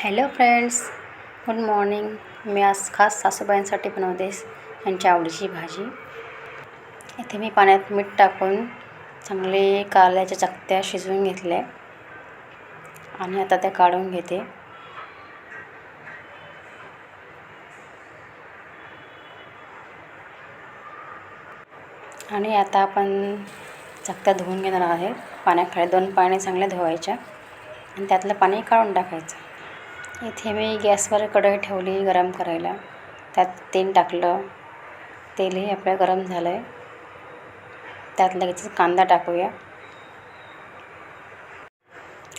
Hello friends, good morning. मी आज खास सासूबाईंसाठी बनवते यांच्या आवडीची भाजी. इथे मी पाण्यात मीठ टाकून चांगले कारल्याच्या चकत्या शिजवून घेतल्या आणि आता त्या काढून घेते. आणि आता आपण चकत्या धुवून घेणार आहे. पाण्याखाली 2 पाण्याने चांगल्या धुवायच्या आणि त्यातलं पाणी काढून टाकायचं. इथे मी गॅसवर कढई ठेवली गरम करायला. त्यात तेल टाकलं. तेलही आपलं गरम झालं आहे. त्यात लगेच कांदा टाकूया.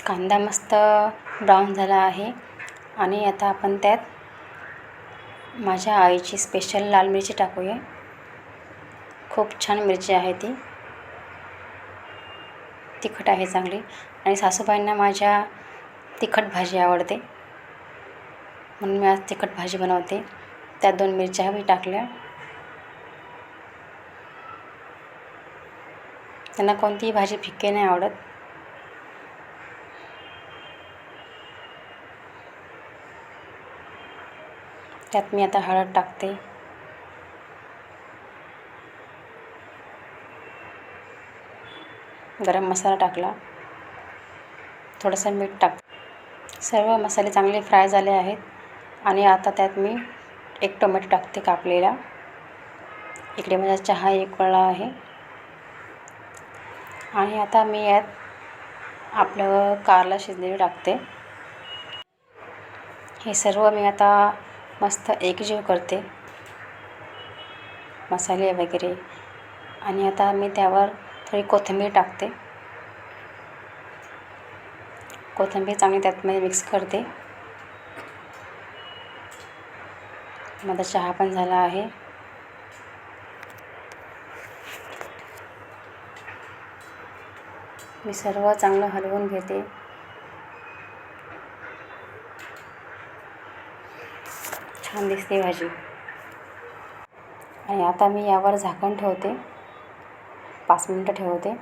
कांदा मस्त ब्राऊन झाला आहे आणि आता आपण त्यात माझ्या आईची स्पेशल लाल मिरची टाकूया. खूप छान मिरची आहे ती, तिखट आहे चांगली. आणि सासूबाईंना माझ्या तिखट भाजी आवडते म्हणून मी आज तिखट भाजी बनवते. त्यात 2 मिरच्या मी टाकल्या. त्यांना कोणतीही भाजी फिक्की नाही आवडत. त्यात मी आता हळद टाकते. गरम मसाला टाकला. थोडंसं मीठ टाक. सर्व मसाले चांगले फ्राय झाले आहेत आणि आता त्यात मी 1 टोमॅटो टाकते कापलेला. इकडे माझा चहा 1 उकळला आहे आणि आता मी यात आपलं कारलं शिजलेलं टाकते. हे सर्व मी आता मस्त एकजीव करते, मसाले वगैरे. आणि आता मी त्यावर थोडी कोथिंबीर टाकते. कोथिंबीर चांगली त्यातमध्ये मिक्स करते. माझा चहा पण झाला आहे. मी सर्व चांगलं हलवून घेते. छान दिसते भाजी. आणि आता मी यावर झाकण ठेवते. 5 मिनिटं ठेवते.